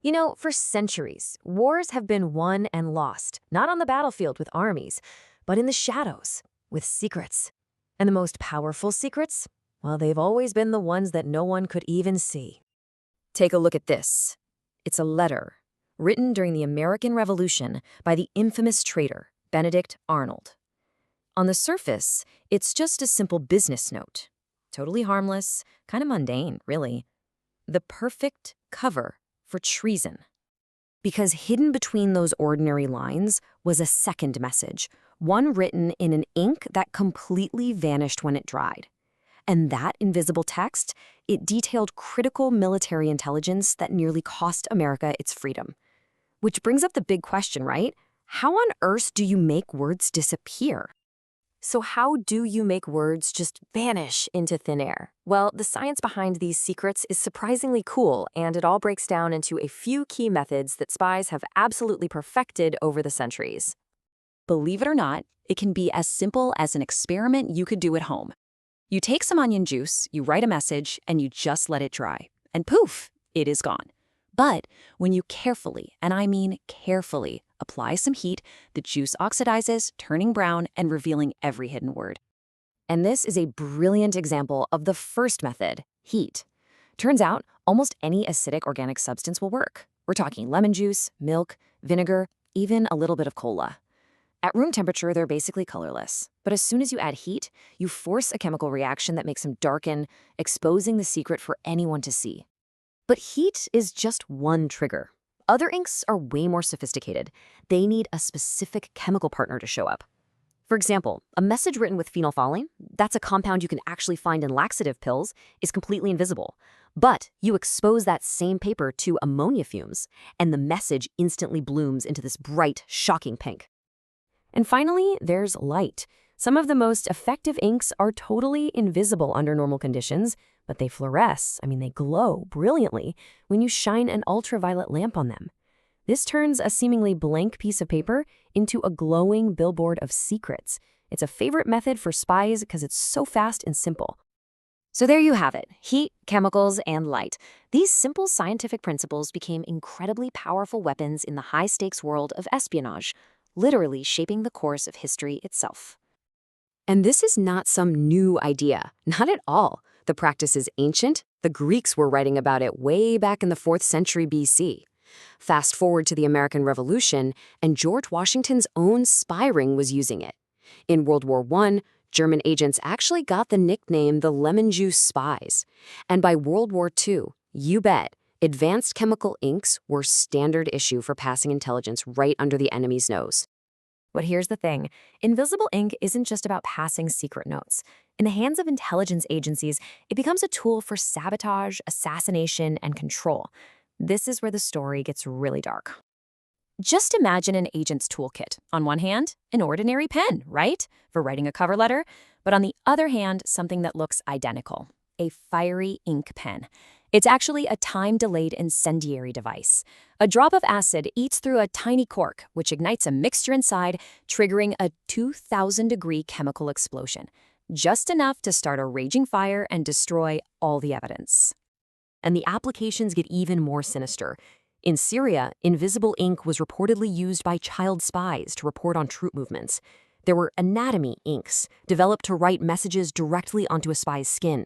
You know, for centuries, wars have been won and lost, not on the battlefield with armies, but in the shadows, with secrets. And the most powerful secrets? Well, they've always been the ones that no one could even see. Take a look at this. It's a letter written during the American Revolution by the infamous traitor, Benedict Arnold. On the surface, it's just a simple business note. Totally harmless, kind of mundane, really. The perfect cover for treason. Because hidden between those ordinary lines was a second message, one written in an ink that completely vanished when it dried. And that invisible text, it detailed critical military intelligence that nearly cost America its freedom. Which brings up the big question, right? How on earth do you make words disappear? So how do you make words just vanish into thin air? Well, the science behind these secrets is surprisingly cool, and it all breaks down into a few key methods that spies have absolutely perfected over the centuries. Believe it or not, it can be as simple as an experiment you could do at home. You take some onion juice, you write a message, and you just let it dry. And poof, it is gone. But when you carefully, and I mean carefully, apply some heat, the juice oxidizes, turning brown and revealing every hidden word. And this is a brilliant example of the first method, heat. Turns out, almost any acidic organic substance will work. We're talking lemon juice, milk, vinegar, even a little bit of cola. At room temperature, they're basically colorless. But as soon as you add heat, you force a chemical reaction that makes them darken, exposing the secret for anyone to see. But heat is just one trigger. Other inks are way more sophisticated. They need a specific chemical partner to show up. For example, a message written with phenolphthalein, that's a compound you can actually find in laxative pills, is completely invisible. But you expose that same paper to ammonia fumes, and the message instantly blooms into this bright, shocking pink. And finally, there's light. Some of the most effective inks are totally invisible under normal conditions, but they fluoresce, they glow brilliantly when you shine an ultraviolet lamp on them. This turns a seemingly blank piece of paper into a glowing billboard of secrets. It's a favorite method for spies because it's so fast and simple. So there you have it, heat, chemicals, and light. These simple scientific principles became incredibly powerful weapons in the high-stakes world of espionage, literally shaping the course of history itself. And this is not some new idea, not at all. The practice is ancient. The Greeks were writing about it way back in the 4th century BC. Fast forward to the American Revolution, and George Washington's own spy ring was using it. In World War I, German agents actually got the nickname the lemon juice spies. And by World War II, you bet, advanced chemical inks were standard issue for passing intelligence right under the enemy's nose. But here's the thing, invisible ink isn't just about passing secret notes. In the hands of intelligence agencies, it becomes a tool for sabotage, assassination, and control. This is where the story gets really dark. Just imagine an agent's toolkit. On one hand, an ordinary pen, right? For writing a cover letter. But on the other hand, something that looks identical. A fiery ink pen. It's actually a time-delayed incendiary device. A drop of acid eats through a tiny cork, which ignites a mixture inside, triggering a 2,000-degree chemical explosion. Just enough to start a raging fire and destroy all the evidence. And the applications get even more sinister. In Syria, invisible ink was reportedly used by child spies to report on troop movements. There were anatomy inks, developed to write messages directly onto a spy's skin.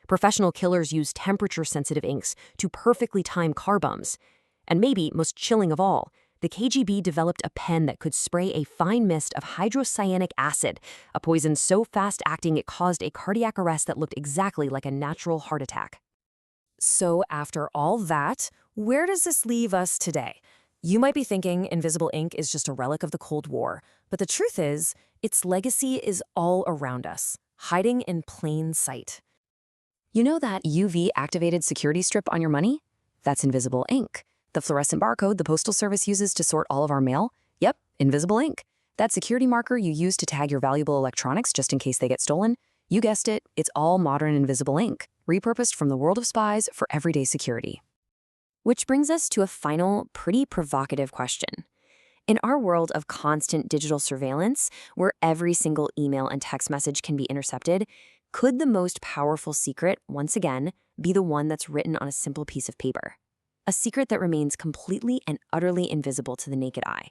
Professional killers use temperature-sensitive inks to perfectly time car bombs. And maybe, most chilling of all, the KGB developed a pen that could spray a fine mist of hydrocyanic acid, a poison so fast-acting it caused a cardiac arrest that looked exactly like a natural heart attack. So after all that, where does this leave us today? You might be thinking invisible ink is just a relic of the Cold War, but the truth is, its legacy is all around us, hiding in plain sight. You know that UV-activated security strip on your money? That's invisible ink. The fluorescent barcode the Postal Service uses to sort all of our mail? Yep, invisible ink. That security marker you use to tag your valuable electronics just in case they get stolen? You guessed it, it's all modern invisible ink, repurposed from the world of spies for everyday security. Which brings us to a final, pretty provocative question. In our world of constant digital surveillance, where every single email and text message can be intercepted, could the most powerful secret, once again, be the one that's written on a simple piece of paper? a secret that remains completely and utterly invisible to the naked eye.